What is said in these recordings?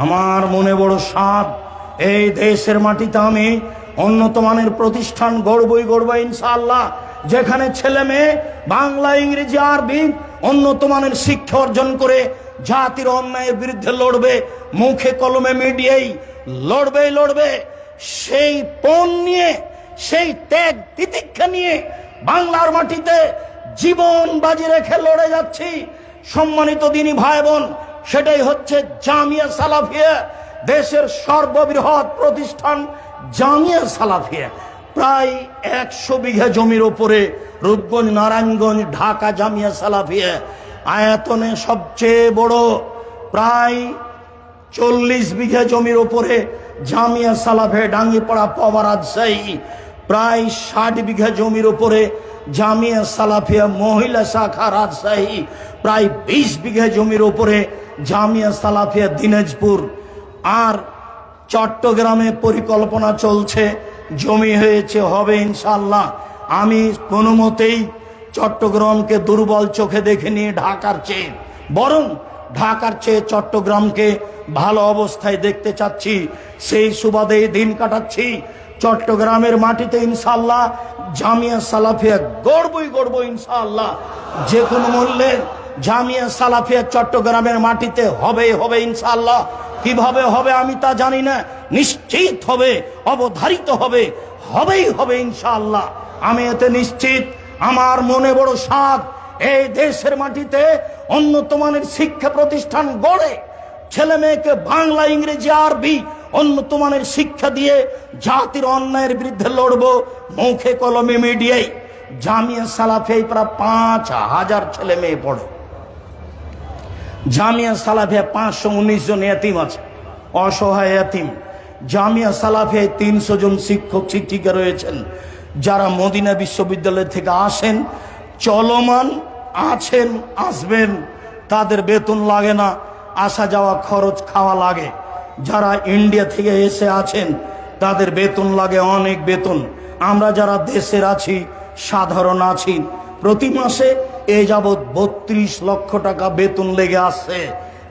আমার মনে বড় সাধ, এই দেশের মাটিতে আমি উন্নত মানের প্রতিষ্ঠান গড়বই ইনশাআল্লাহ, যেখানে ছেলে মেয়ে বাংলা, ইংরেজি, আরবি উন্নত মানের শিক্ষা অর্জন করে জাতির অন্যায়ের বিরুদ্ধে লড়বে, মুখে কলমে মিডিয়ায় লড়বে। সেই পণ নিয়ে, সেই ত্যাগ তিতিক্ষা নিয়ে বাংলার মাটিতে জীবন বাজি রেখে লড়ে যাচ্ছি। সম্মানিত দিনী ভাই বোন, সেটাই হচ্ছে জামিয়া সালাফিয়া, দেশের সর্ববৃহৎ প্রতিষ্ঠান জামিয়া সালাফিয়া। প্রায় 100 বিঘা জমির উপরে রূপগঞ্জ, নারায়ণগঞ্জ, ঢাকা জামিয়া সালাফিয়া আয়তনে সবচেয়ে বড়। প্রায় 40 বিঘা জমির উপরে জামিয়া সালাফিয়া ডাঙ্গিপাড়া, পাওয়া, রাজশাহী। প্রায় 60 বিঘা জমির উপরে জামিয়া সালাফিয়া মহিলা শাখা, রাজশাহী। প্রায় 20 বিঘা জমির উপরে জামিয়া সালাফিয়া দিনাজপুর। আর চট্টগ্রামে পরিকল্পনা চলছে, জমি হয়েছে, হবে ইনশাআল্লাহ। আমি কোনো মতেই চট্টগ্রামকে দুর্বল চোখে দেখিনি ঢাকার চেয়ে, বরং ঢাকার চেয়ে চট্টগ্রামকে ভালো অবস্থায় দেখতে চাচ্ছি। সেই সুবাদে দিন কাটাচ্ছি। চট্টগ্রামের মাটিতে ইনশাআল্লাহ জামিয়া সালাফিয়া গড়বই ইনশাআল্লাহ। যে কোনো মূল্যে জামিয়া সালাফিয়া চট্টগ্রামের মাটিতে হবে ইনশাআল্লাহ। কিভাবে হবে আমি তা জানি না, নিশ্চিত হবে, অবধারিত হবেই ইনশাআল্লাহ। আমি এতে নিশ্চিত। আমার মনে বড় সাধ, এই দেশের মাটিতে উন্নত মানের শিক্ষা প্রতিষ্ঠান গড়ে ছেলে মেয়েকে বাংলা, ইংরেজি, আরবি উন্নত মানের শিক্ষা দিয়ে জাতির অন্যায়ের বিরুদ্ধে লড়বো, মুখে কলমে মিডিয়ায়। জামিয়া সালাফিয়ায় প্রায় 5000 ছেলে মেয়ে পড়ে। জামিয়া সালাফিয়া 519 জন এতিম আছে, অসহায় এতিম। জামিয়া সালাফিয়ায় 300 জন শিক্ষক শিক্ষিকা রয়েছেন, যারা মদিনা বিশ্ববিদ্যালয় থেকে আসেন, চলমান আছেন, আসবেন। তাদের বেতন লাগে না, আসা যাওয়া খরচ খাওয়া লাগে। যারা ইন্ডিয়া থেকে এসে আছেন, তাদের বেতন লাগে, অনেক বেতন। আমরা যারা দেশের আছি, সাধারণ আছি, প্রতি মাসে এ যাবৎ 32 লক্ষ টাকা বেতন লেগে আসছে।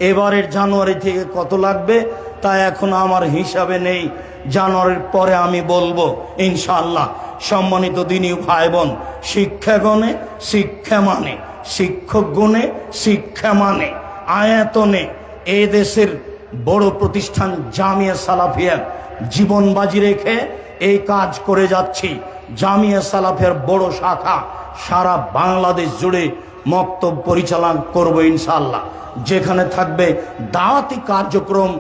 এবারের জানুয়ারি থেকে কত লাগবে তা এখন আমার হিসাবে নেই, জানুয়ারির পরে আমি বলবো ইনশাআল্লাহ। সম্মানিত দিনী ভাই বোন, শিক্ষা গণে শিক্ষা মানে, শিক্ষক গুণে শিক্ষা মানে, আয়তনে এ দেশের বড় প্রতিষ্ঠান জামিয়া সালাফিয়া জীবন বাজি রেখে এই কাজ করে যাচ্ছি। জামিয়া সালাফিয়ার বড় শাখা সারা বাংলাদেশ জুড়ে মক্তব পরিচালনা করবো ইনশাআল্লাহ, যেখানে থাকবে দাওয়াতি কার্যক্রম।